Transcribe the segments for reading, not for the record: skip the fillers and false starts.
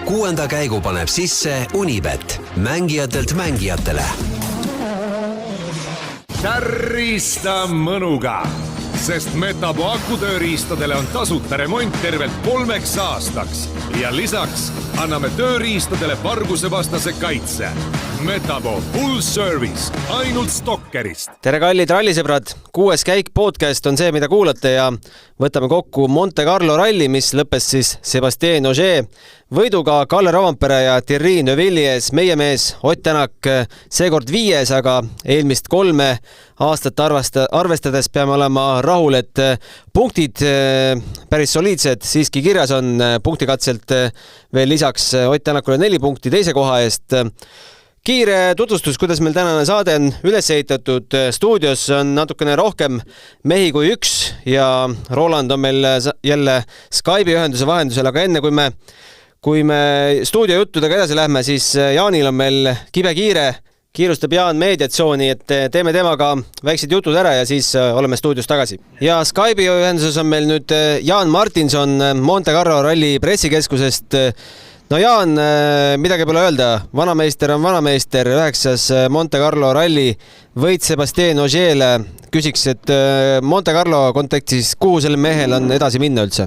6. käigu paneb sisse Unibet, mängijatelt mängijatele. Tärrista mõnuga, sest Metapo akutööriistadele on tasuta remont tervelt 3 aastaks ja lisaks anname tööriistadele vargusevastase kaitse. Metapo full service ainult Stokkerist. Tere kallid rallisõbrad, 6. käik podcast on see, mida kuulate ja võtame kokku Monte Carlo ralli, mis lõppes siis Sébastien Ogier võiduga Kalle Rovanpere ja Thierry Neuville'i ees. Meie mees Ott Tänak seekord 5., aga eelmist 3 aastat arvestades peame olema rahul, et punktid päris soliidsed siiski kirjas on. Punktikatselt veel lisaks Ott Tänakule 4 punkti teise koha eest. Kiire tutvustus, kuidas meil tänane saade on üles ehitatud. Stuudios on natukene rohkem mehi kui 1 ja Roland on meil jälle Skype'i ühenduse vahendusel, aga enne kui me stuudio juttudega edasi lähme, siis Jaanil on meil kiire, kiirustab Jaan meediatsooni, et teeme temaga väiksed jutud ära ja siis oleme stuudios tagasi. Ja Skype'i ühenduses on meil nüüd Jaan Martinson Monte Carlo ralli pressikeskusest. No Jaan, midagi pole öelda, vanameister on vanameister, 9. Monte Carlo ralli võit Sébastien Ogier'le. Küsiks, et Monte Carlo kontekstis, kuhu selle mehel on edasi minna üldse?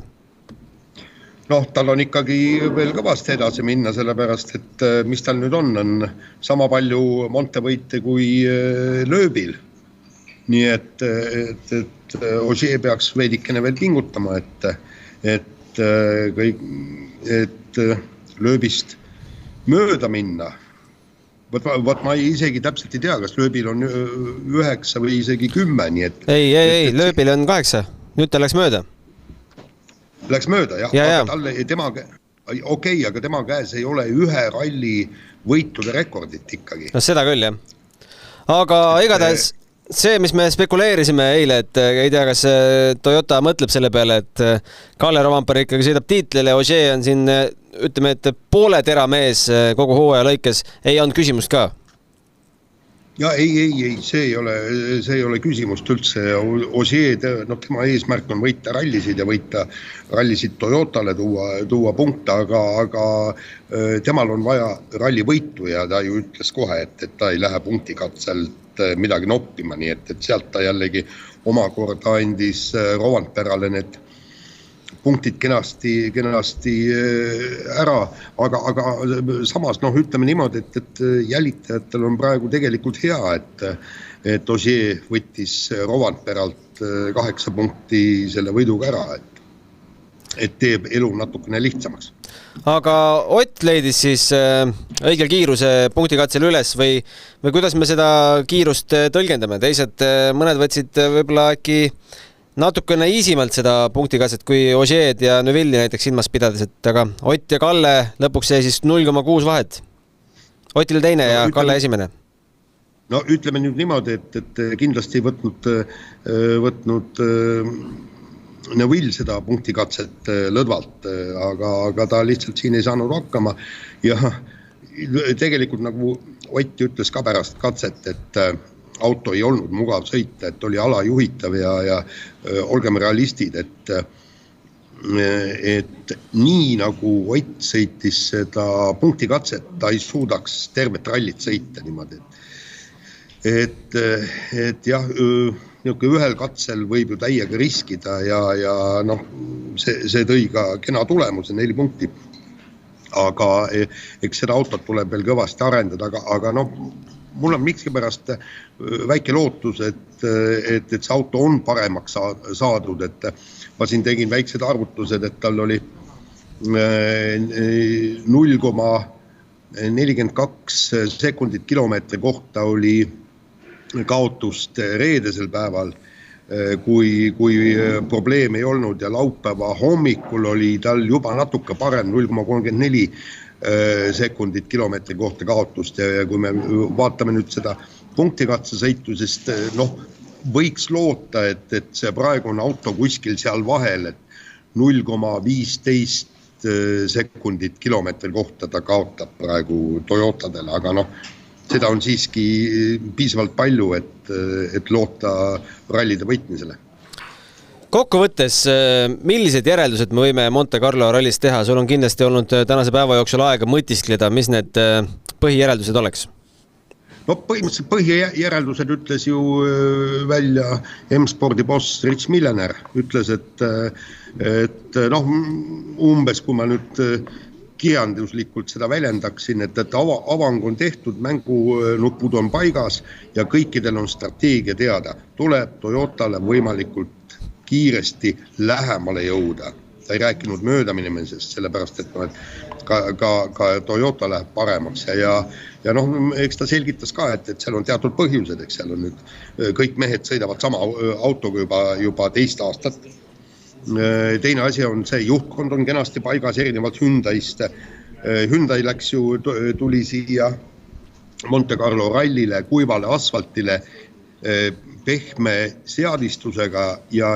Noh, tal on ikkagi veel kõvasti edasi minna, sellepärast, et mis tal nüüd on sama palju Monte võite kui Lööbil. Nii et Ogier peaks veidikene veel pingutama, et Lööbist mööda minna. Võt ma isegi täpselt ei tea, kas Lööbil on 9 või isegi 10. Nii et, ei, Lööbil on 8. Nüüd ta läks mööda. Läks mööda, jah. Ja. Aga tema käes ei ole 1 ralli võitude rekordit ikkagi. No seda küll, jah. Aga igatahes see, mis me spekuleerisime eile, et ei tea, kas Toyota mõtleb selle peale, et Kalle Rovanpere ikkagi sõidab tiitlile, Ogier on siin, ütleme, et poole tera mees kogu hooaja lõikes, ei olnud küsimust ka? Ja ei, see ei ole küsimust üldse. Ogier, tema eesmärk on võita rallisid ja võita rallisid Toyotale tuua punkte, aga temal on vaja ralli võitu ja ta ju ütles kohe, et ta ei lähe punktikatselt midagi noppima, nii et sealt ta jällegi omakorda andis Rovanperale need punktid kenasti ära, aga samas ütleme niimoodi, et jälitajatel on praegu tegelikult hea, et Ogier võttis Rovanperalt 8 punkti selle võiduga ära, et teeb elu natukene lihtsamaks. Aga Ott leidis siis õigel kiiruse punktikatsel üles või kuidas me seda kiirust tõlgendame? Teised mõned võtsid võib-olla äkki natukene iisimalt seda punktikatset kui Ogier ja Neuville'i näiteks silmas pidades, et aga Ott ja Kalle lõpuks jäi siis 0,6 vahet. Otil teine ja Kalle esimene. No ütleme nüüd niimoodi, et kindlasti võtnud Neuville seda punktikatset lõdvalt, aga ta lihtsalt siin ei saanud hakkama ja tegelikult nagu Ott ütles ka pärast katset, et auto ei olnud mugav sõita, et oli alajuhitav ja olgem realistid, et nii nagu Ott sõitis seda punktikatset, ta ei suudaks tervet rallit sõita niimoodi, et jah, ühel katsel võib ju täiega riskida ja see tõi ka kena tulemuse 4 punkti, aga eks seda autot tuleb veel kõvasti arendada, aga mul on miskipärast väike lootus, et see auto on paremaks saadud, et ma siin tegin väiksed arvutused, et tal oli 0,42 sekundit kilomeetri kohta oli kaotust reedesel päeval, kui probleem ei olnud ja laupäeva hommikul oli tal juba natuke parem 0,34 sekundit kilomeetri kohta kaotust ja kui me vaatame nüüd seda punktikatsesõitu, sest võiks loota, et see praegune auto kuskil seal vahel, et 0,15 sekundit kilomeetri kohta ta kaotab praegu Toyotadele, aga seda on siiski piisavalt palju, et loota rallide võitmisele. Kokkuvõttes, millised järeldused me võime Monte Carlo rallist teha? Sul on kindlasti olnud tänase päeva jooksul aega mõtiskleda, mis need põhijäreldused oleks? No põhimõtteliselt põhijäreldused ütles ju välja M-spordi boss Rich Millener. Ütles, et umbes kui ma nüüd kirjanduslikult seda väljendaksin, et avang on tehtud, mängunupud on paigas ja kõikidel on strateegia teada. Tuleb Toyotale võimalikult kiiresti lähemale jõuda. Ta ei rääkinud mööda minemisest, sellepärast, et ka Toyota läheb paremaks ja eks ta selgitas ka, et seal on teatud põhjused, eks seal on nüüd kõik mehed sõidavad sama autoga juba teist aastat. Teine asi on see, juhtkond on kenasti paigas erinevalt Hyundai'st. Hyundai tuli siia Monte Carlo rallile, kuivale asfaltile, pehme seadistusega ja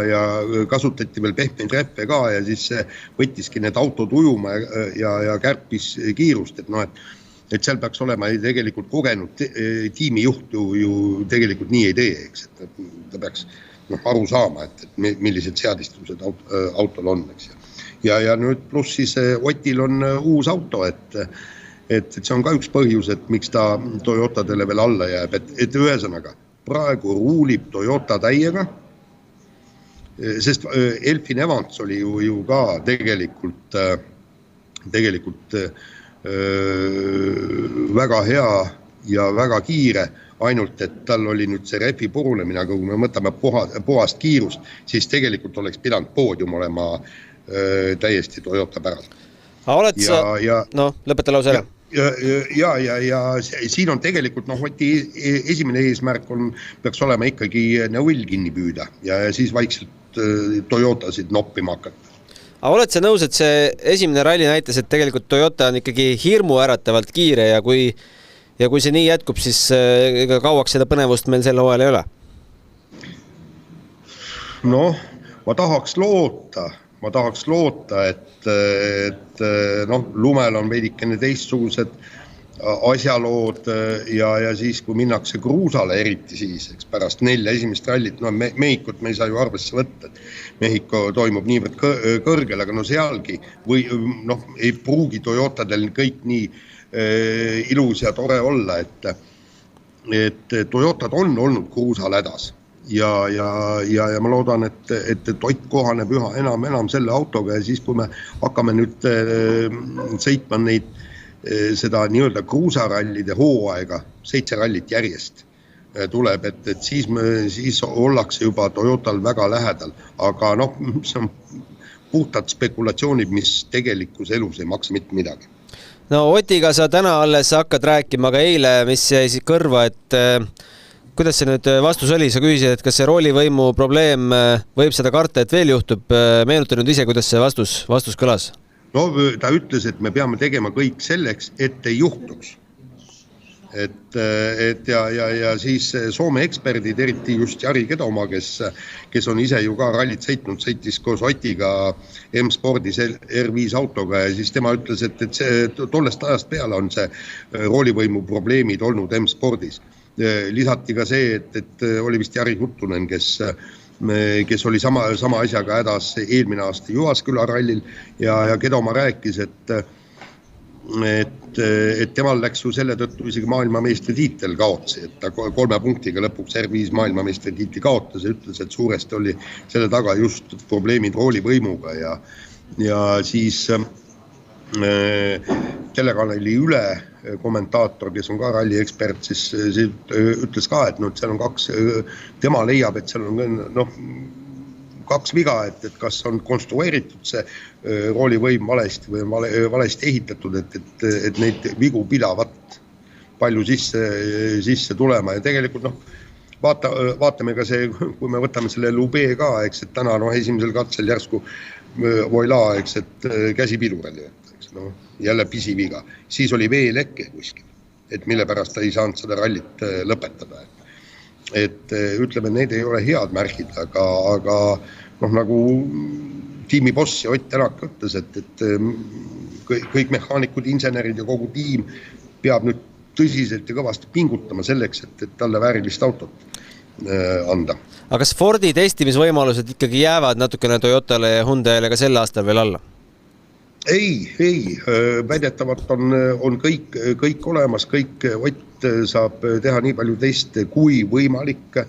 kasutati veel pehmeid reppe ka ja siis võttiski need autod ujuma ja kärpis kiirust, et seal peaks olema tegelikult kogenud tiimijuht ju tegelikult nii ei tee, eks, et ta peaks aru saama, et millised seadistused autol on, eks. Ja nüüd pluss siis Otil on uus auto, et see on ka üks põhjus, et miks ta Toyotadele veel alla jääb, et ühesõnaga praegu ruulib Toyota täiega, sest Elfin Evans oli ju ka tegelikult väga hea ja väga kiire, ainult et tal oli nüüd see refi purunemine, aga kui me mõtleme puhast kiirust, siis tegelikult oleks pidanud poodium olema täiesti Toyota päralt. Oled sa? Lõpeta lause ära. Ja siin on tegelikult Oti esimene eesmärk peaks olema ikkagi Neuvill kinni püüda ja siis vaikselt Toyotasid noppima hakata. Aga oled sa nõus, et see esimene ralli näitas, et tegelikult Toyota on ikkagi hirmu äratavalt kiire ja kui see nii jätkub, siis kauaks seda põnevust meil selle hooajal ei ole? Ma tahaks loota, et lumel on veidikene teistsugused asjalood ja siis, kui minnakse kruusale eriti siis, eks pärast 4 esimest rallit, Mehhikut me ei saa ju arvesse võtta, et Mehhiko toimub niivõrd kõrgel, aga sealgi või ei pruugi Toyotadel kõik nii ilus ja tore olla, et Toyotad on olnud kruusal hädas ja ma loodan, et Ott kohaneb üha enam selle autoga ja siis, kui me hakkame nüüd sõitma seda nii-öelda kruusarallide hooaega, 7 rallit järjest tuleb, et siis ollakse juba Toyotal väga lähedal, aga see on puhtad spekulatsioonid, mis tegelikus elus ei maksa mitte midagi. Otiga sa täna alles hakkad rääkima, aga eile, mis jäi kõrva, et kuidas see nüüd vastus oli? Sa küsisid, et kas see roolivõimu probleem võib seda karta, et veel juhtub? Meenuta nüüd ise, kuidas see vastus kõlas? Ta ütles, et me peame tegema kõik selleks, et ei juhtuks. Ja siis Soome eksperdid, eriti just Jari Kedoma, kes on ise ju ka rallit sõitis koos Otiga M-spordis R5 autoga ja siis tema ütles, et see tollest ajast peale on see roolivõimu probleemid olnud M-spordis. Lisati ka see, et oli vist Jari Huttunen, kes oli sama asjaga hädas eelmine aasta Jyvaskyla rallil ja Kedoma rääkis, et temal läks ju selle tõttu isegi maailmameistri tiitel kaotsi, et ta 3 punktiga lõpuks R5 maailmameistri tiitli kaotas ja ütles, et suuresti oli selle taga just probleemid roolivõimuga ja siis telekanali Üle kommentaator, kes on ka ralli ekspert, siis ütles ka, et seal on 2, tema leiab, et seal on 2 viga, et kas on konstrueeritud see roolivõim valesti või on valesti ehitatud, et neid vigu pidavat palju sisse tulema ja tegelikult vaatame ka see, kui me võtame selle Lube ka, eks, et täna esimesel katsel järsku Voila, eks, et käsipidurel jälle pisiviga. Siis oli veeleke kuskil, et mille pärast ta ei saanud seda rallit lõpetada. Et ütleme, need ei ole head märgid, aga nagu tiimi boss ja Ott Tänak ütles, et kõik mehaanikud, insenerid ja kogu tiim peab nüüd tõsiselt ja kõvasti pingutama selleks, et talle väärilist autot anda. Aga kas Fordi testimisvõimalused ikkagi jäävad natukene Toyotale ja Hyundai'le ka sel aastal veel alla? Ei, väidetavalt on kõik olemas, kõik Ott saab teha nii palju teste kui võimalik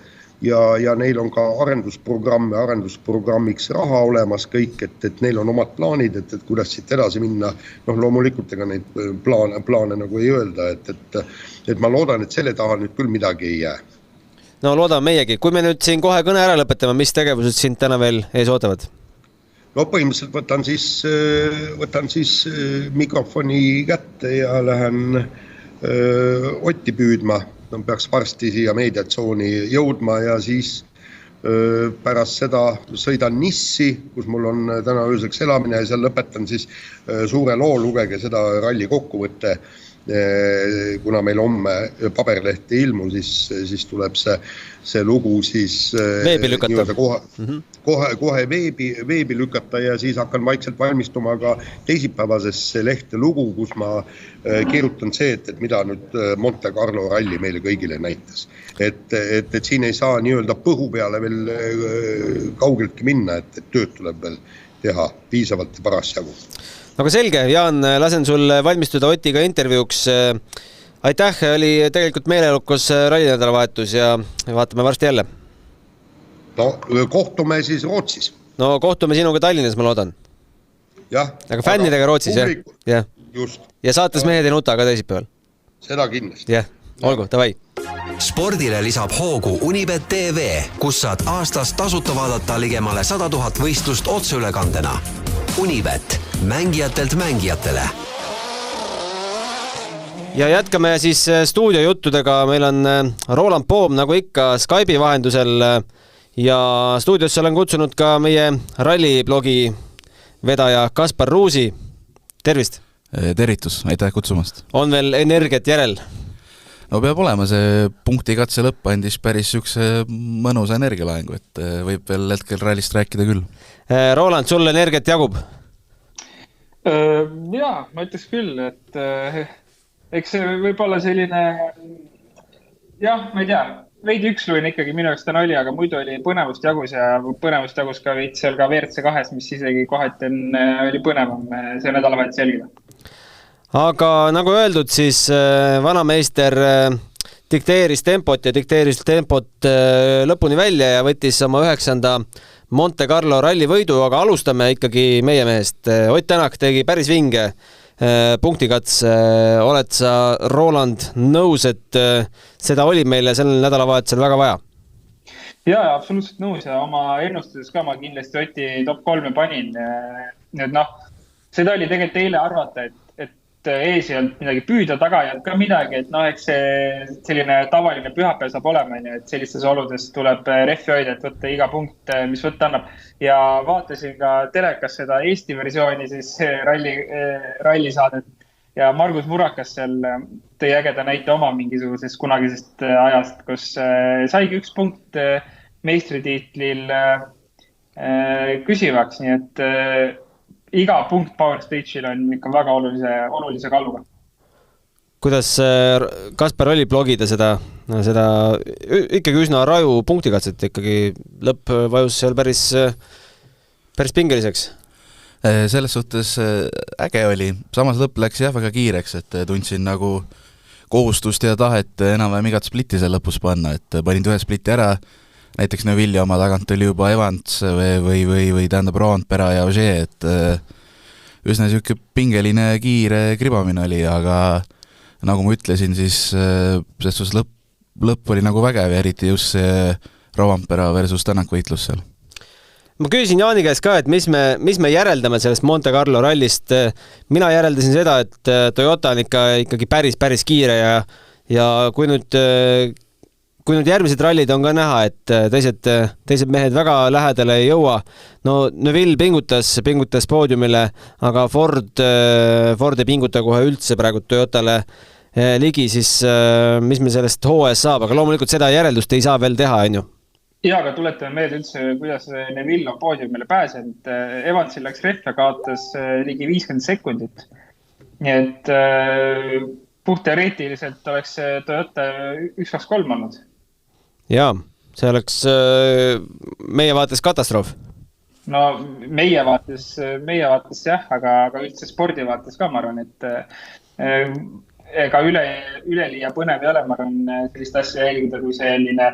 ja neil on ka arendusprogrammiks raha olemas kõik, et neil on omad plaanid, et kuidas siit edasi minna. Loomulikult ega neid plaane nagu ei öelda, et ma loodan, et selle taha nüüd küll midagi ei jää. No loodame meiegi. Kui me nüüd siin kohe kõne ära lõpetame, mis tegevused sind täna veel ees ootavad? No põhimõtteliselt võtan siis mikrofoni kätte ja lähen Otti püüdma. Peaks varsti siia meediatsooni jõudma ja siis pärast seda sõidan Nissi, kus mul on täna ööseks elamine ja seal lõpetan siis suure loo, lugege seda ralli kokkuvõtte. Kuna meil homme paberleht ei ilmu, siis tuleb see lugu siis veebi lükata. Kohe veebi lükata ja siis hakkan vaikselt valmistuma ka teisipäevasesse lehte lugu, kus ma kirjutan see, et mida nüüd Monte Carlo ralli meile kõigile näitas. Et siin ei saa nii-öelda põhu peale veel kaugeltki minna, et tööd tuleb veel teha piisavalt parasjagu. Aga selge, Jaan, lasen sul valmistuda Otiga intervjuuks. Aitäh, oli tegelikult meelelukas rallinädalavahetus ja vaatame varsti jälle. No kohtume siis Rootsis. No kohtume sinuga Tallinnas, ma loodan. Jah. Aga fännidega Rootsis, jah? Just. Ja saates mehed ei nuta ka teisipäeval. Seda kindlasti. Jah, olgu, davai. Spordile lisab hoogu Unibet TV, kus saad aastas tasuta vaadata ligemale 100 000 võistlust otseülekandena. Unibet, mängijatelt mängijatele. Ja jätkame siis stuudiojuttudega. Meil on Roland Poom nagu ikka Skype'i vahendusel ja stuudiosse olen kutsunud ka meie ralliblogi vedaja Kaspar Ruusi. Tervist! Tervitus, aitäh kutsumast. On veel energiat järel? No peab olema, see punktikatse lõpp andis päris üks mõnusa energialaengu, et võib veel hetkel rallist rääkida küll. Roland, sul energiat jagub? Jaa, ma ütleks küll, et eks see võib olla selline, jah, ma ei tea, veidi üksluine ikkagi minu jaoks täna oli, aga muidu oli põnevust jagus ja põnevust jagus ka veits seal ka WRC2, mis isegi kohati oli põnevam see nädalavahet selgida. Aga nagu öeldud, siis vanameister dikteeris tempot lõpuni välja ja võttis oma 9. Monte Carlo ralli võidu, aga alustame ikkagi meie mehest. Ott Tänak tegi päris vinge punktikatse. Oled sa, Roland, nõus, et seda oli meile sellel nädalavahetusel väga vaja? Jaa, absoluutselt nõus ja oma ennustuses ka ma kindlasti Oti top 3 panin. Nüüd seda oli tegelikult eile arvata, et ees ei olnud midagi püüda, taga ei olnud ka midagi, et eks see selline tavaline pühapäev saab olema, et sellistes oludes tuleb rehvi hoida, et võtta iga punkt, mis võtta annab. Ja vaatasin ka telekas seda Eesti versiooni, siis rallisaadet ja Margus Murakas seal tõi ägeda näite oma mingisugusest kunagisest ajast, kus saigi 1 punkt meistritiitlil küsivaks, nii et iga punkt Power Stage'il on ikka väga olulise kalluga. Kuidas Kaspar oli blogida seda ikkagi üsna raju punktikatset, ikkagi lõpp vajus seal päris pingeliseks? Selles suhtes äge oli, samas lõpp läks väga kiireks, et tundsin nagu kohustust ja tahet enam-vähem igat splitti seal lõpus panna, et panin 1 splitti ära, näiteks Neuvilli oma tagant oli juba Evans või tähendab Roompera ja Ogier, et üsna selline pingeline kiire kribamine oli, aga nagu ma ütlesin, siis selles lõpp oli nagu vägev ja eriti just see Roompera versus Tänak võitlus seal. Ma küsisin Jaani käest ka, et mis me järeldame sellest Monte Carlo rallist. Mina järeldasin seda, et Toyota on ikkagi päris kiire ja kui nüüd järgmised rallid on ka näha, et teised mehed väga lähedale ei jõua. No Neville pingutas poodiumile, aga Ford ei pinguta kohe üldse praegu Toyotale ligi, siis mis me sellest hooajas saab, aga loomulikult seda järeldust ei saa veel teha, on ju? Jaa, aga tuletame meelde üldse, kuidas Neville on poodiumile pääsenud. Evansil läks rehv ja kaotas ligi 50 sekundit. Nii et puht teoreetiliselt oleks Toyota 1-2-3 olnud. Jaa, see oleks meie vaates katastroof. No meie vaates jah, aga üldse spordi vaates ka, ma arvan, et ega üleliia põnev ei ole, ma arvan, sellist asja jälgida, kui selline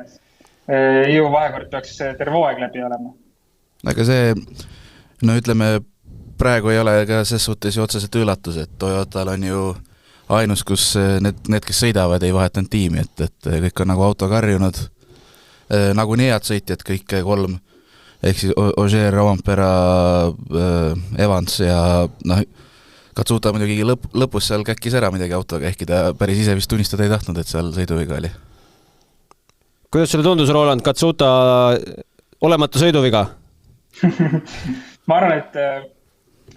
jõuvahekord peaks terve hooaeg läbi olema. Aga see, no ütleme, praegu ei ole ka ses suhtes ju otseselt üllatus, et Toyotal on ju ainus, kus need, kes sõidavad, ei vahetanud tiimi, et kõik on nagu autoga harjunud, nagu nii head sõitjad, kõik 3, ehk siis Ogier, Rovanpera, Evans ja noh, Katsuta muidugi lõpus seal käkkis ära midagi autoga, ehkki ta päris ise vist tunnistada ei tahtnud, et seal sõiduviga oli. Kuidas sulle tundus, Roland, Katsuta olematu sõiduviga? Ma arvan, et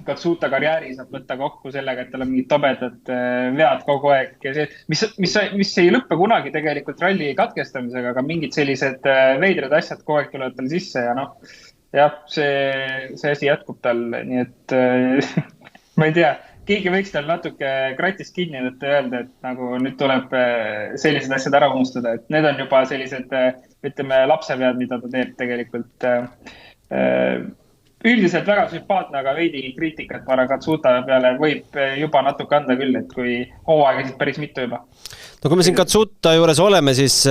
Katsuta karjääri saab võtta kokku sellega, et tal on mingid tobedad vead kogu aeg ja see, mis ei lõppe kunagi tegelikult ralli katkestamisega, aga mingid sellised veidrad asjad kogu aeg tulevad tal sisse ja noh, jah, see asi jätkub tal, nii et ma ei tea, keegi võiks tal natuke kratist kinni võtta ja öelda, et nagu nüüd tuleb sellised asjad ära unustada, et need on juba sellised, ütleme, lapsevead, mida ta teeb tegelikult. Üldiselt väga sümpaatne, aga veidi kriitikat para Katsuta peale võib juba natuke anda küll, et kui hooaegasid päris mitu juba. No kui me siin Katsuta juures oleme, siis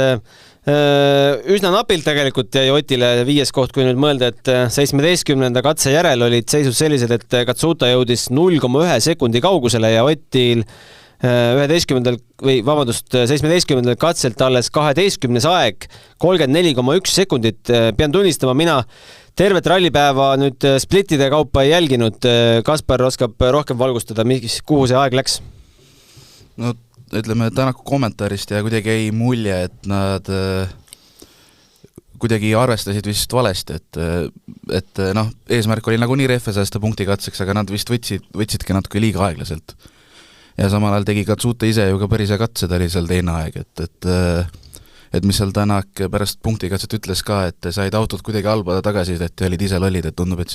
üsna napilt tegelikult jäi Otile 5. koht, kui nüüd mõelda, et 17. katse järel olid seisus sellised, et Katsuta jõudis 0,1 sekundi kaugusele ja Otil 17. katselt alles 12. aeg, 34,1 sekundit. Pean tunnistama, mina tervet rallipäeva nüüd splittide kaupa ei jälginud. Kaspar oskab rohkem valgustada, kuhu see aeg läks? No ütleme, Tänaku kommentaarist ja kuidagi ei mulje, et nad kuidagi arvestasid vist valesti, et noh, eesmärk oli nagu nii rehve säästa punkti katseks, aga nad vist võtsidki natuke liiga aeglaselt. Ja samal ajal tegi Katsuta ise ju ka päris katse, ta oli seal teine aeg, et mis seal Tänak pärast punkti katset ütles ka, et said autot kuidagi halba tagasi, et olid ise lollid, et tundub, et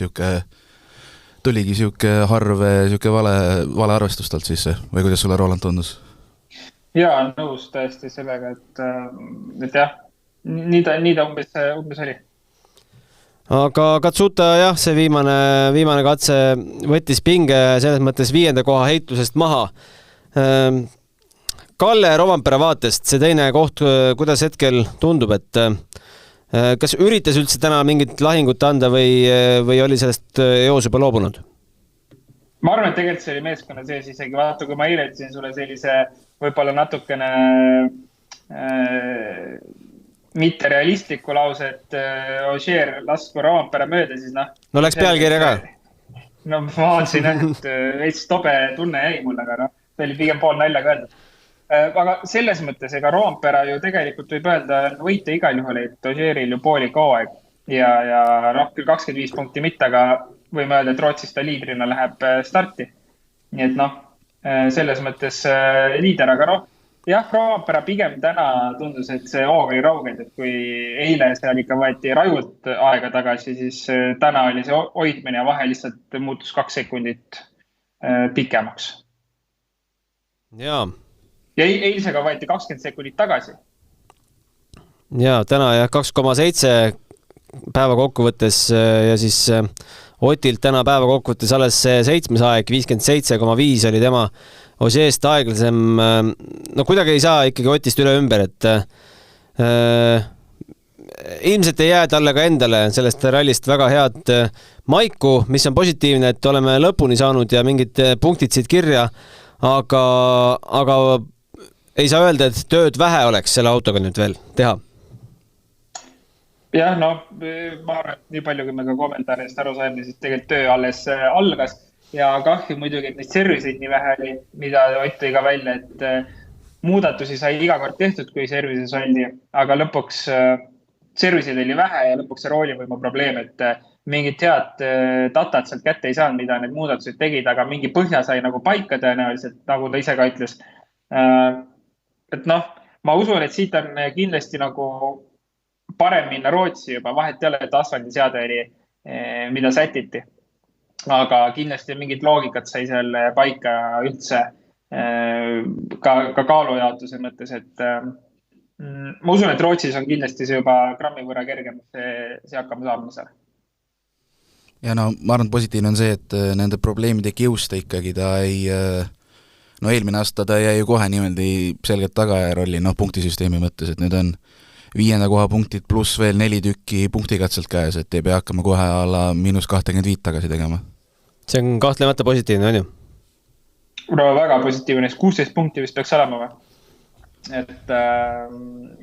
tuligi siuke harv, siuke vale arvestus talt sisse, või kuidas sulle, Roland, tundus? Jaa, nõus tõesti sellega, et jah, nii ta umbes oli. Aga Katsuta jah, see viimane katse võttis pinge selles mõttes 5. koha heitlusest maha. Kalle Rovanpera vaatest, see teine koht, kuidas hetkel tundub, et kas üritas üldse täna mingit lahingut anda või oli sellest eos juba loobunud? Ma arvan, et tegelikult see oli meeskonna sees isegi. Vaata, kui ma eile ütlesin sulle sellise võib-olla natukene mitte realistliku lause, et Ogier lasku Rovanpera mööda, siis noh. No läks pealkirja ka? No ma vaatasin, et veits tobe tunne jäi mul, aga noh, see oli pigem pool naljaga öeldud. Aga selles mõttes, ega Rovanpera ju tegelikult võib öelda võita igal juhul, et Ogieril ju pooli hooaeg ja noh, küll 25 punkti mitte, aga võime öelda, et Rootsist ta liidrina läheb starti. Nii et noh, selles mõttes liider, aga noh, jah, Rovanpera pigem täna tundus, et see hoog oli rauged, et kui eile seal ikka võeti rajult aega tagasi, siis täna oli see hoidmine ja vahe lihtsalt muutus 2 sekundit pikemaks. Jaa. Ja eilsega võeti 20 sekundit tagasi. Jaa, täna jah, 2,7 päeva kokkuvõttes ja siis Otilt täna päeva kokkuvõttes alles 7. aeg, 57,5 oli tema Ogier'st aeglasem. No kuidagi ei saa ikkagi Otist üle ümber, et ilmselt ei jää talle ka endale sellest rallist väga head maiku, mis on positiivne, et oleme lõpuni saanud ja mingid punktid siit kirja, aga ei saa öelda, et tööd vähe oleks selle autoga nüüd veel teha. Jah, no ma arvan, et nii palju, kui me ka kommentaarist aru saime, siis tegelikult töö alles algas ja kahju muidugi, et neid serviseid nii vähe oli, mida Ott tõi ka välja, et muudatusi sai iga kord tehtud, kui servises oldi, aga lõpuks serviseid oli vähe ja lõpuks see roolivõima probleem, et mingit head datat sealt kätte ei saanud, mida need muudatused tegid, aga mingi põhja sai nagu paika tõenäoliselt, nagu ta ise ka ütles. Et noh, ma usun, et siit on kindlasti nagu parem minna Rootsi juba, vahet ei ole, et asfaldiseade oli, mida sätiti. Aga kindlasti mingid loogikat sai seal paika üldse ka kaalujaotuse mõttes, et ma usun, et Rootsis on kindlasti see juba grammi võrra kergem see hakkama saamisel. ja no ma arvan, et positiivne on see, et nende probleemide kiusta ikkagi ta ei, no eelmine aasta ta jäi ju kohe niimoodi selgelt tagajärolli, noh punktisüsteemi mõttes, et nüüd on 5. koha punktid pluss veel 4 tükki punktikatselt käes, et ei pea hakkama kohe alla -25 tagasi tegema. See on kahtlemata positiivne, on ju? No väga positiivne, 16 punkti vist peaks olema või? Et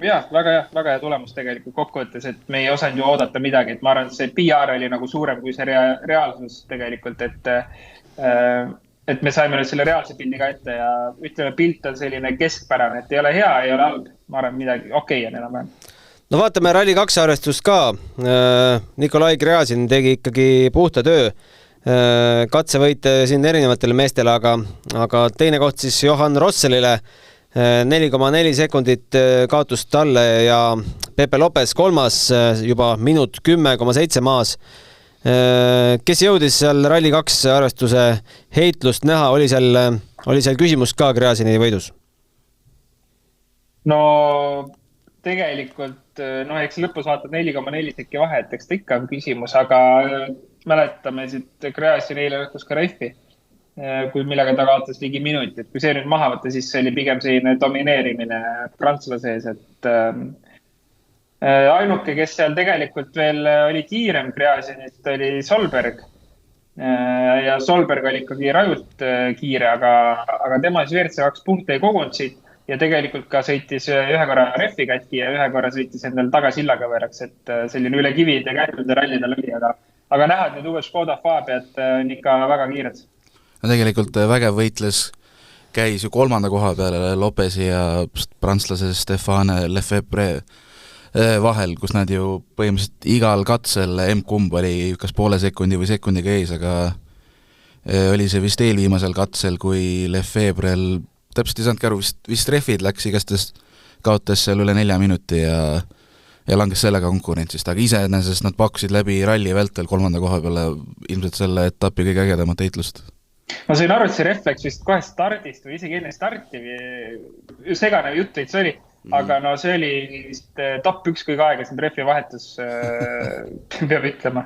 väga hea tulemus tegelikult kokkuvõttes, et me ei osanud ju oodata midagi, et ma arvan, et see PR oli nagu suurem kui see reaalsus tegelikult, et me saime nüüd selle reaalse pildi ka ette ja ütleme, pilt on selline keskpärane, et ei ole hea, ei ole halb, ma arvan, midagi okei on enam-vähem. No vaatame Rally2 arvestust ka. Nikolai Gräzin tegi ikkagi puhta töö. Katsevõite siin erinevatele meestele, aga teine koht siis Johan Rosselile 4,4 sekundit kaotust talle ja Pepe Lopez 3. juba minut 10,7 maas. Kes jõudis seal Rally2 arvestuse heitlust näha, oli seal küsimus ka Gräzini võidus? No tegelikult, eks lõpus vaatad 4,4 sekki vahe, et eks ta ikka on küsimus, aga mäletame siit Gräzini eile õhtus ka rehvi, millega ta kaotas ligi minuti, et kui see nüüd maha võtta, siis see oli pigem selline domineerimine prantslase ees, et ainuke, kes seal tegelikult veel oli kiirem Gräzinist, oli Solberg. Ja Solberg oli ikkagi rajult kiire, aga tema siis WRC2 punkte ei kogunud siit ja tegelikult ka sõitis ühe korra rehvi katki ja ühe korra sõitis endal tagasillaga võrraks, et selline üle kivide käitude ralli tal oli, aga näha, et need uued Škoda Fabiat on ikka väga kiired. No tegelikult vägev võitles käis ju 3. koha peale Lopezi ja prantslase Stéphane Lefebvre vahel, kus nad ju põhimõtteliselt igal katsel M-kumb oli kas poole sekundi või sekundiga ees, aga oli see vist eelviimasel katsel, kui Lefebrel täpselt ei saanudki aru, vist rehvid läks igastest, kaotas seal üle 4 minuti ja langes sellega konkurentsist, aga iseenesest nad pakkusid läbi ralli vältel 3. koha peale ilmselt selle etapi kõige ägedamat heitlust. Ma sain aru, et see refleks vist kohe stardist või isegi enne starti segane jutt veits oli, aga no see oli vist top 1 kõige aegasem rehvi vahetus, peab ütlema.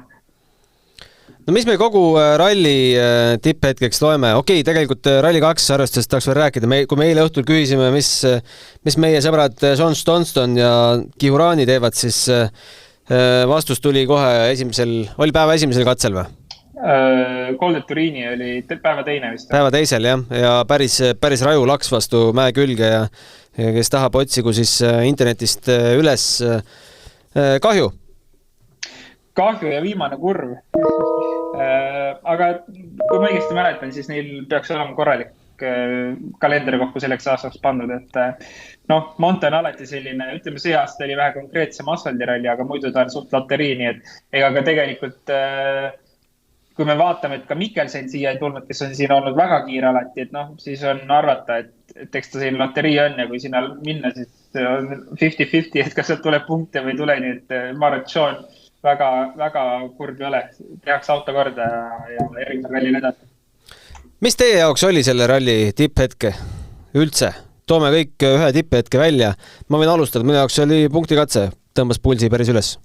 No mis me kogu ralli tipphetkeks loeme? Okei, tegelikult Rally2 arvestust tahaks veel rääkida. Kui me eile õhtul küsisime, mis meie sõbrad John Stonston ja Kihurani teevad, siis vastus tuli kohe oli päeva esimesel katsel või? Col de Turini oli päeva teine vist. Päeva teisel, jah. Ja päris raju laks vastu mäe külge ja kes tahab otsigu siis internetist üles. Kahju ja viimane kurv. Aga kui ma õigesti mäletan, siis neil peaks olema korralik kalender kokku selleks aastaks pandud, et Monte on alati selline, ütleme see aasta oli vähe konkreetsem asfaldiralli, aga muidu ta on suht loteriini, et ega ka tegelikult kui me vaatame, et ka Mikkelsen siia ei tulnud, kes on siin olnud väga kiire alati, et siis on arvata, et eks ta siin loterii on ja kui sinna minna, siis on 50-50, et kas sealt tuleb punkte või tule, nii et Maratšoon väga kurb ei ole. Tehakse auto korda ja järgmisel rallil edasi. Mis teie jaoks oli selle ralli tipphetke üldse? Toome kõik ühe tipphetke välja. Ma võin alustada, minu jaoks oli punktikatse, tõmbas pulsi päris üles.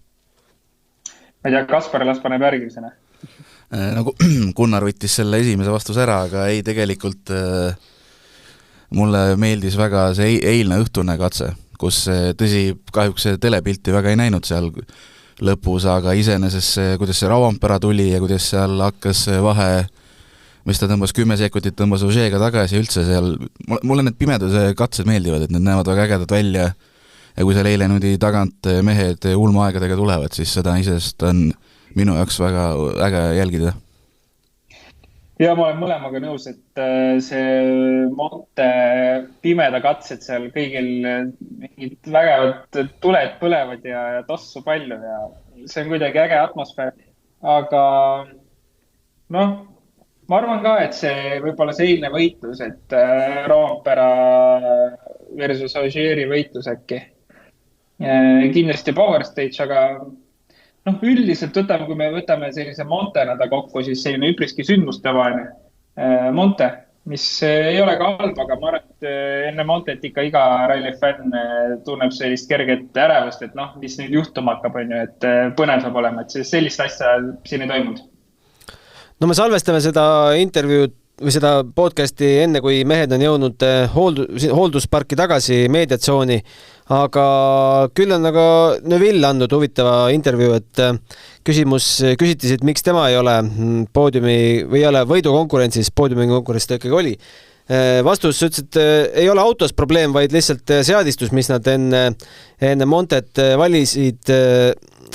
Ma ei tea, Kaspar las paneb järgmisena. Nagu Gunnar võttis selle esimese vastuse ära, aga ei tegelikult mulle meeldis väga see eilne õhtune katse, kus tõsi kahjuks see telepilti väga ei näinud seal lõpus, aga iseenesest see, kuidas see Ravampera tuli ja kuidas seal hakkas vahe, mis ta tõmbas 10 sekundit, tõmbas Ožeega tagasi ja üldse seal, mulle need pimeduse katsed meeldivad, et need näevad väga ägedad välja ja kui seal eile nüüd tagant mehed ulmaaegadega tulevad, siis seda isest on minu jaoks väga äge jälgida. Ja ma olen mõlemaga nõus, et see Monte pimeda katsed seal kõigil mingid vägevad tuled põlevad ja tossu palju ja see on kuidagi äge atmosfäär. Aga ma arvan ka, et see võib-olla see eilne võitlus, et Roompera versus Ogieri võitlus äkki. Kindlasti Power Stage, aga üldiselt kui me võtame sellise Montenada kokku, siis selline üpriski sündmustavaine Monte, mis ei ole ka halb, aga ma arvan, et enne Montet ikka iga ralli fänn tunneb sellist kerget ärevust, et noh, mis nüüd juhtuma hakkab, on ju, et põnev saab olema, et sellist asja siin ei toimunud. No me salvestame seda intervjuud või seda podcasti enne, kui mehed on jõudnud hooldusparki tagasi meediatsooni, aga küll on aga Neville andnud huvitava intervjuu, et küsiti siit, miks tema ei ole poodiumi või ei ole võidukonkurentsis, poodiumi konkurentsis ta ikkagi oli. Vastus ütles, et ei ole autos probleem, vaid lihtsalt seadistus, mis nad enne Montet valisid,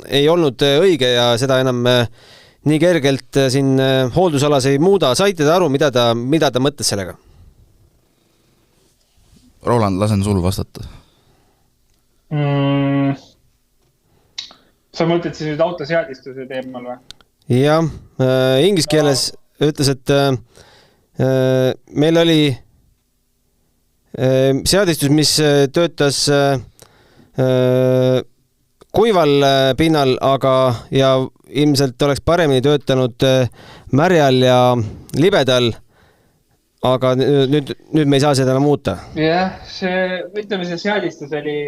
ei olnud õige ja seda enam nii kergelt siin hooldusalas ei muuda. Saite te aru, mida ta mõtles sellega? Roland, lasen sul vastata. Sa mõtled siis nüüd autoseadistuse teemal või? Jah, inglise keeles ütles, et meil oli seadistus, mis töötas kuival pinnal, aga ja ilmselt oleks paremini töötanud märjal ja libedal, aga nüüd me ei saa seda muuta. Jah, see seadistus oli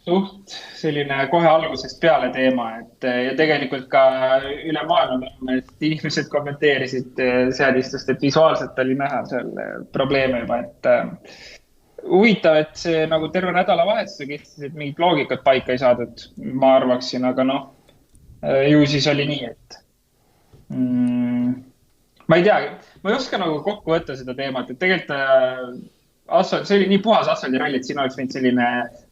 suht selline kohe algusest peale teema, et ja tegelikult ka üle maailma, et inimesed kommenteerisid seadistust, et visuaalselt oli näha seal probleeme juba, et huvitav, et see nagu terve nädalavahetuse kestis, et mingit loogikat paika ei saadud, ma arvaksin, aga noh, ju siis oli nii, et ma ei tea, ma ei oska nagu kokku võtta seda teemat, et tegelikult see oli nii puhas asfaldiralli, et siin oleks võinud selline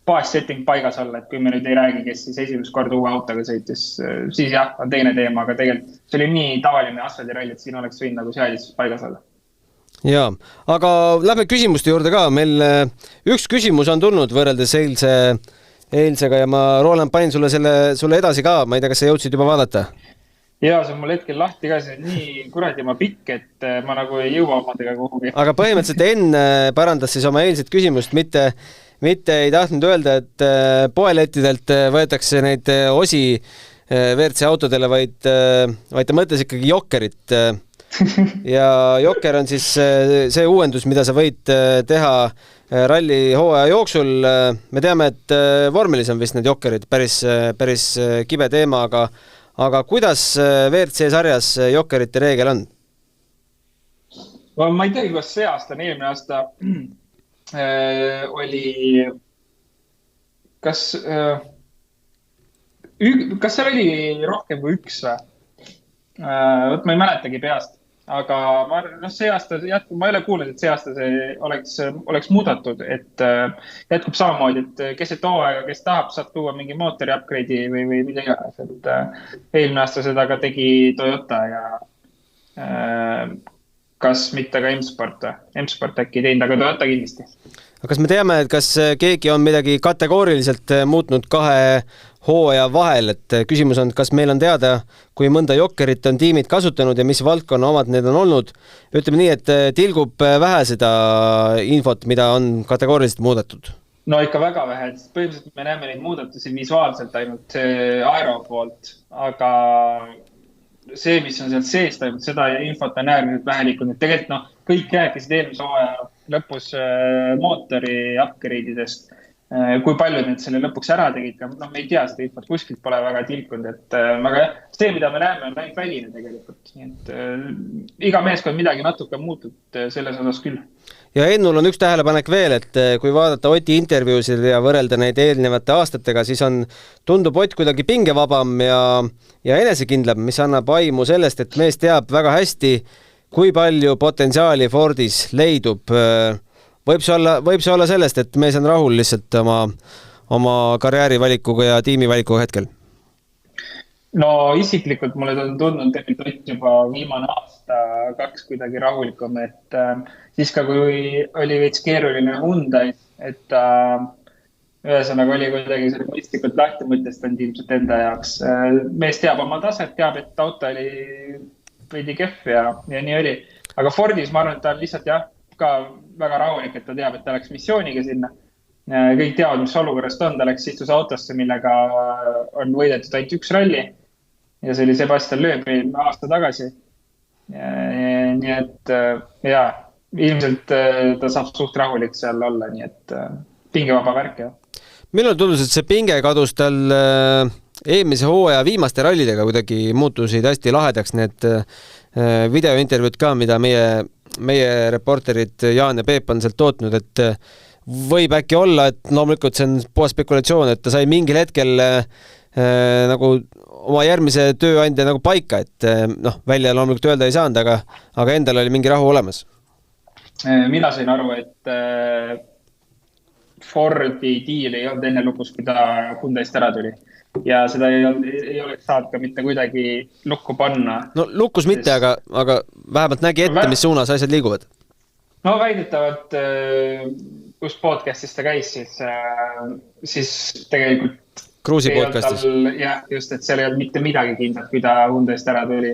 baas-setting paigas olla, et kui me nüüd ei räägi, kes siis esimest korda uue autoga sõitis, siis jah, on teine teema, aga tegelikult see oli nii tavaline asfaldiralli, et siin oleks võinud nagu seadistus paigas olla. Jaa, aga lähme küsimuste juurde ka. Meil üks küsimus on tulnud võrreldes eilsega ja ma, Roland, panin sulle edasi ka. Ma ei tea, kas sa jõudsid juba vaadata? Jaa, see on mul hetkel lahti ka, see on nii kuradima pikk, et ma nagu ei jõua omadega kuhugi. Aga põhimõtteliselt enne parandas siis oma eilset küsimust, mitte ei tahtnud öelda, et poelettidelt võetakse neid osi WRC autodele, vaid ta mõtles ikkagi Jokkerit. Ja Jokker on siis see uuendus, mida sa võid teha ralli hooaja jooksul. Me teame, et vormelis on vist need Jokkerid päris kibe teema, aga kuidas WRC sarjas Jokkerite reegel on? Ma ei tea, kuidas see aasta on, eelmine aasta oli kas seal oli rohkem kui üks või? Ma ei mäletagi peast, aga see aasta ma ei ole kuulnud, et see aasta see oleks muudatud, et jätkub samamoodi, et keset hooaega, kes tahab, saab tuua mingi mootori upgrade'i või mida iganes, et eelmine aasta seda ka tegi Toyota ja kas mitte ka M-Sport äkki teinud, aga Toyota kindlasti. Kas me teame, et kas keegi on midagi kategooriliselt muutnud kahe hooaja vahel, et küsimus on, kas meil on teada, kui mõnda Jokkerit on tiimid kasutanud ja mis valdkonna omad need on olnud. Ütleme nii, et tilgub vähe seda infot, mida on kategooriliselt muudetud. No ikka väga vähe, et põhimõtteliselt me näeme neid muudatusi visuaalselt ainult aero poolt, aga see, mis on sealt seest ainult, seda infot on äärmiselt vähe liikunud. Tegelikult kõik rääkisid eelmise hooaja lõpus mootori upgrade'idest. Kui palju need selle lõpuks ära tegid, me ei tea, seda infot kuskilt pole väga tilkunud, et see, mida me näeme, on ainult väline tegelikult. Nii et iga meeskond midagi natuke muutub selles osas küll. Ja Ennul on üks tähelepanek veel, et kui vaadata Oti intervjuusid ja võrrelda neid eelnevate aastatega, siis tundub Ott kuidagi pingevabam ja enesekindlam, mis annab aimu sellest, et mees teab väga hästi, kui palju potentsiaali Fordis leidub. Võib see olla sellest, et mees on rahul lihtsalt oma karjäärivalikuga ja tiimivalikuga hetkel? No isiklikult mulle on tundnud tegelikult juba viimane aasta 2 kuidagi rahulikum, et siis ka kui oli veits keeruline Hyundai, et ühesõnaga oli kuidagi selle mõistlikult lahti mõtestanud ilmselt enda jaoks. Mees teab oma taset, teab, et auto oli veidi kehv ja nii oli. Aga Fordis ma arvan, et ta on lihtsalt ka väga rahulik, et ta teab, et ta läks missiooniga sinna. Kõik teavad, mis olukorrast on. Ta läks istus autosse, millega on võidetud ainult üks ralli. Ja see oli Sebastian Loebi aasta tagasi. Nii et ilmselt ta saab suht rahulik seal olla, nii et pingevaba värk, jah. Minul tundus, et see pinge kadus tal eelmise hooaja viimaste rallidega kuidagi muutusid hästi lahedaks need videointervjuud ka, mida meie reporterid Jaan ja Peep on sealt tootnud, et võib äkki olla, et loomulikult see on puhas spekulatsioon, et ta sai mingil hetkel nagu oma järgmise tööandja nagu paika, et välja loomulikult öelda ei saanud, aga endal oli mingi rahu olemas. Mina sain aru, et Fordi diil ei olnud enne lukus, kui ta Hyundai'st ära tuli. Ja seda ei oleks saanud ka mitte kuidagi lukku panna. No lukus mitte, aga vähemalt nägi ette, mis suunas asjad liiguvad. No väidetavalt, kus podcastis ta käis, siis tegelikult Cruise'i podcastis. Ja just, et seal ei olnud mitte midagi kindlat, kui ta Hyundai'st ära tuli.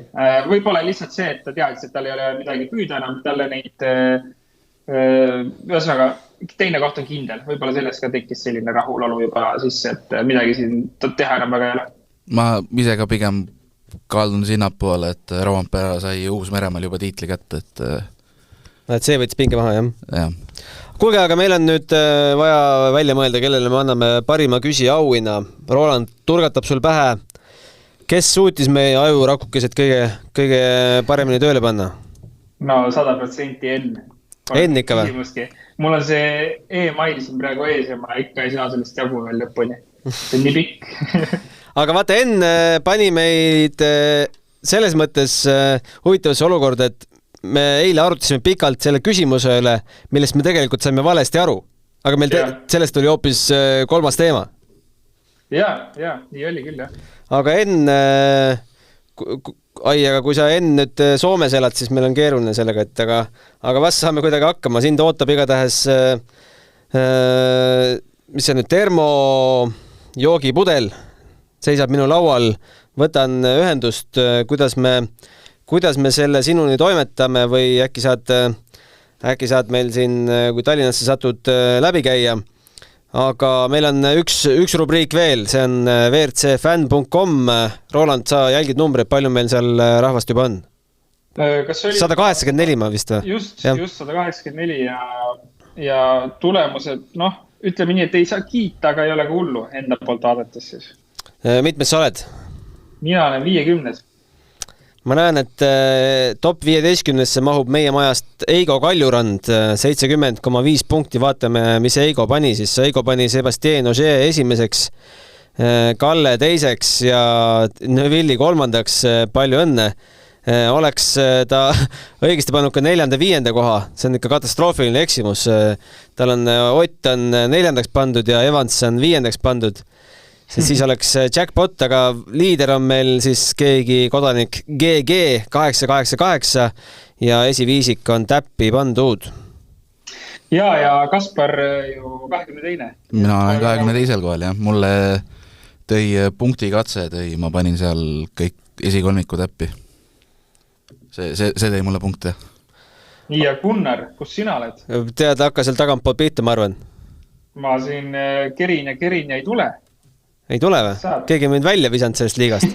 Võib-olla lihtsalt see, et ta teadis, et tal ei ole midagi püüda enam, talle neid ühesõnaga teine koht on kindel. Võib-olla sellest ka tekkis selline rahulolu juba sisse, et midagi siin teha enam väga ei ole. Ma ise ka pigem kaldun sinnapoole, et Rovanpera sai Uus-Meremaal juba tiitli kätte, et see võttis pinge maha, jah? Jah. Kuulge, aga meil on nüüd vaja välja mõelda, kellele me anname parima küsija auhinna. Roland, turgatab sul pähe, kes suutis meie ajurakukesed kõige paremini tööle panna? No 100% N. N ikka või? Mul on see e-mail siin praegu ees ja ma ikka ei saa sellest jagu veel lõpuni. See on nii pikk. Aga vaata, N pani meid selles mõttes huvitavasse olukorda, et me eile arutasime pikalt selle küsimuse üle, millest me tegelikult saime valesti aru. Aga meil sellest oli hoopis kolmas teema. Ja, nii oli küll, jah. Aga N... aga kui sa nüüd Soomes elad, siis meil on keeruline sellega, et aga vast saame kuidagi hakkama. Sind ootab igatahes mis see nüüd, termojoogipudel seisab minu laual. Võtan ühendust, kuidas me selle sinuni toimetame või äkki saad meil siin, kui Tallinnasse satud läbi käia. Aga meil on üks rubriik veel, see on WRCFan.com. Roland, sa jälgid numbreid, palju meil seal rahvast juba on? 184 ma vist või? Just 184 ja tulemused, ütleme nii, et ei saa kiita, aga ei ole ka hullu enda poolt vaadates siis. Mitmes sa oled? Mina olen 50. Ma näen, et top 15-sse mahub meie majast Eigo Kaljurand, 70,5 punkti. Vaatame, mis Eigo pani siis. Eigo pani Sebastien Ogier esimeseks, Kalle teiseks ja Neuvilli kolmandaks. Palju õnne. Oleks ta õigesti pannud ka 4.–5. koha. See on ikka katastroofiline eksimus. Tal on Ott on 4. pandud ja Evans on 5. pandud. Siis oleks jackpot, aga liider on meil siis keegi kodanik GG 888 ja esiviisik on Täppi pandud. Ja Kaspar ju 22. Mina olen 22. kohal, jah. Mulle tõi punktikatse, ma panin seal kõik esikolmiku Täppi. See tõi mulle punkte. Ja Gunnar, kus sina oled? Tead, hakka seal tagantpoolt pihta, ma arvan. Ma siin kerin ja ei tule. Ei tule või? Keegi on mind välja visanud sellest liigast.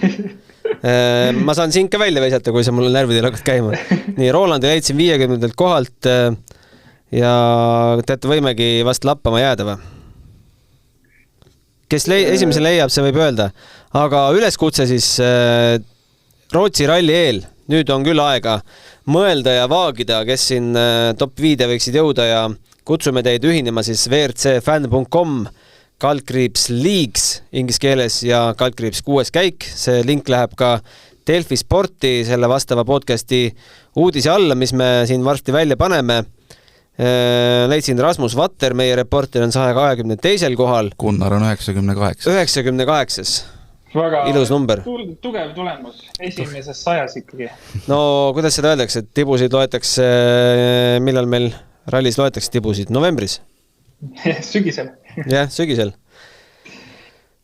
Ma saan sind ka välja visata, kui sa mulle närvidel hakkad käima. Nii, Rolandi leidsin 50. kohalt ja teate, võimegi vast lappama jääda või? Kes esimese leiab, see võib öelda. Aga üleskutse siis Rootsi ralli eel. Nüüd on küll aega mõelda ja vaagida, kes siin top 5 võiksid jõuda ja kutsume teid ühinema siis WRCFan.com /leagues inglis keeles ja /6 käik. See link läheb ka Delfi Sporti selle vastava podcasti uudise alla, mis me siin varsti välja paneme. Leidsin Rasmus Vatter, meie reporter on 122. kohal. Gunnar on 98. 98. Väga ilus number. Tugev tulemus. Esimeses 100 ikkagi. No kuidas seda öeldakse, et tibusid loetakse, millal meil rallis loetakse tibusid? Novembris? Sügisel. Jah, sügisel.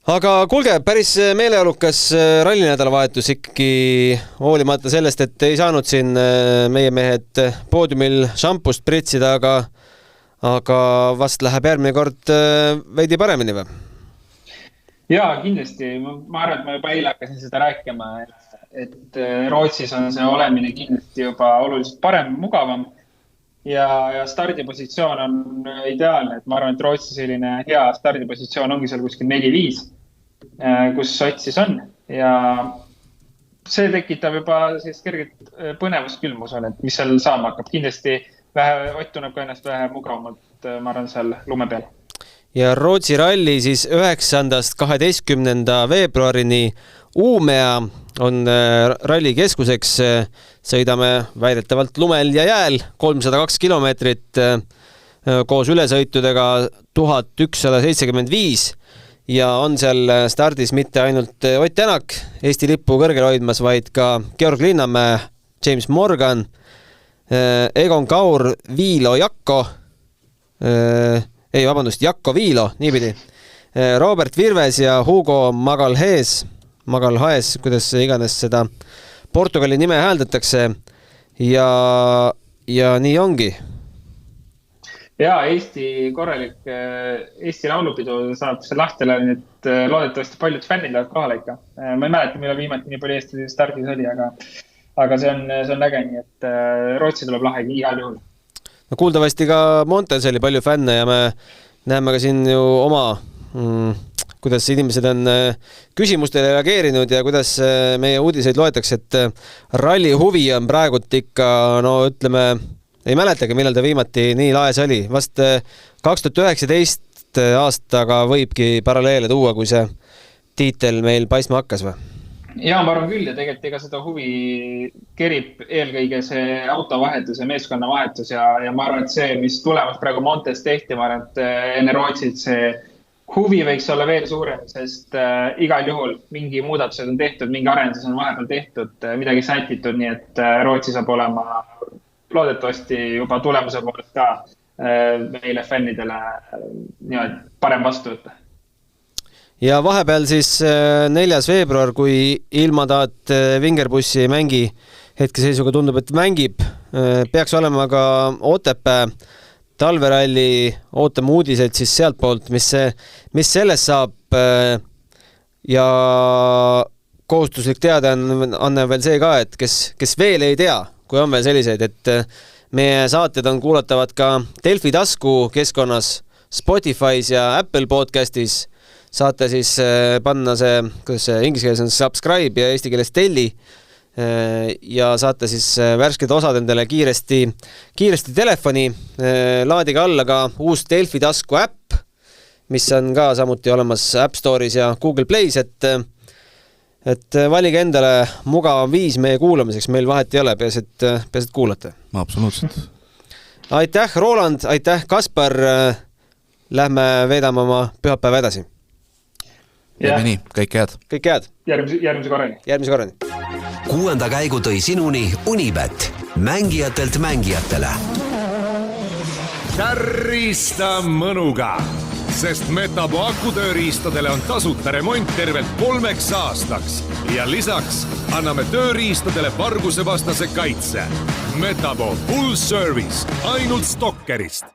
Aga kuulge, päris meeleolukas rallinädalavahetus ikkagi hoolimata sellest, et ei saanud siin meie mehed poodiumil šampust pritsida, aga vast läheb järgmine kord veidi paremini või? Jaa, kindlasti. Ma arvan, et ma juba eile hakkasin seda rääkima, et Rootsis on see olemine kindlasti juba oluliselt parem, mugavam. ja stardipositsioon on ideaalne, et ma arvan, et Rootsi selline hea stardipositsioon ongi seal kuskil 4-5, kus Ott siis on ja see tekitab juba sellist kerget põnevust küll, ma usun, et mis seal saama hakkab. Kindlasti Ott tunneb ka ennast vähe mugavamalt, ma arvan, seal lume peal. Ja Rootsi ralli siis 9. 12. veebruarini Uumea on ralli keskuseks. Sõidame väidetavalt lumel ja jääl 302 kilomeetrit koos ülesõitudega 1175 ja on seal stardis mitte ainult Ott Tänak Eesti lippu kõrgel hoidmas, vaid ka Georg Linnamäe, James Morgan, Egon Kaur, Viilo Jakko, Jakko Viilo, niipidi, Robert Virves ja Hugo Magalhaes, kuidas iganes seda Portugali nime hääldatakse ja nii ongi. Ja Eesti korralik, Eesti laulupidu saab see lahtele, nii et loodetavasti paljud fännid lähevad kohale ikka. Ma ei mäleta, millal viimati nii palju Eesti stardis oli, aga see on äge, nii et Rootsi tuleb lahe igal juhul. No kuuldavasti ka Montes oli palju fänne ja me näeme ka siin ju oma, kuidas inimesed on küsimustele reageerinud ja kuidas meie uudiseid loetakse, et ralli huvi on praegult ikka, no ütleme, ei mäletagi, millal ta viimati nii laes oli. Vast 2019 aastaga võibki paralleele tuua, kui see tiitel meil paisma hakkas või? Ja ma arvan küll ja tegelikult ega seda huvi kerib eelkõige see autovahetus ja meeskonna vahetus ja ma arvan, et see, mis tulemas praegu Montes tehti, ma arvan, et enne Rootsit see huvi võiks olla veel suurem, sest igal juhul mingi muudatused on tehtud, mingi arendus on vahepeal tehtud, midagi sätitud, nii et Rootsi saab olema loodetavasti juba tulemuse poolest ka meile fännidele parem vastu võtta. Ja vahepeal siis 4. veebruar, kui ilmataat Vingerbussi ei mängi, hetkeseisuga tundub, et mängib, peaks olema ka Otepää talveralli, ootame uudiseid siis sealt poolt, mis sellest saab ja kohustuslik teadaanne veel see ka, et kes veel ei tea, kui on veel selliseid, et meie saated on kuulatavad ka Delfi tasku keskkonnas, Spotify's ja Apple podcastis. Saate siis panna see, kuidas see inglise keeles on subscribe ja eesti keeles telli ja saate siis värsked osad endale kiiresti telefoni. Laadige alla ka uus Delfi tasku äpp, mis on ka samuti olemas App Store'is ja Google Play's, et valige endale mugavam viis meie kuulamiseks, meil vahet ei ole, peasid kuulata. Absoluutselt. Aitäh, Roland, aitäh, Kaspar. Lähme veedame oma pühapäeva edasi. Teeme nii, kõik head. Kõik head. Järgmise korrani. 6. käigu tõi sinuni Unibet, mängijatelt mängijatele. Tärrista mõnuga, sest Metabo akutööriistadele on tasuta remont tervelt 3 aastaks ja lisaks anname tööriistadele varguse vastase kaitse. Metabo full service ainult Stokkerist.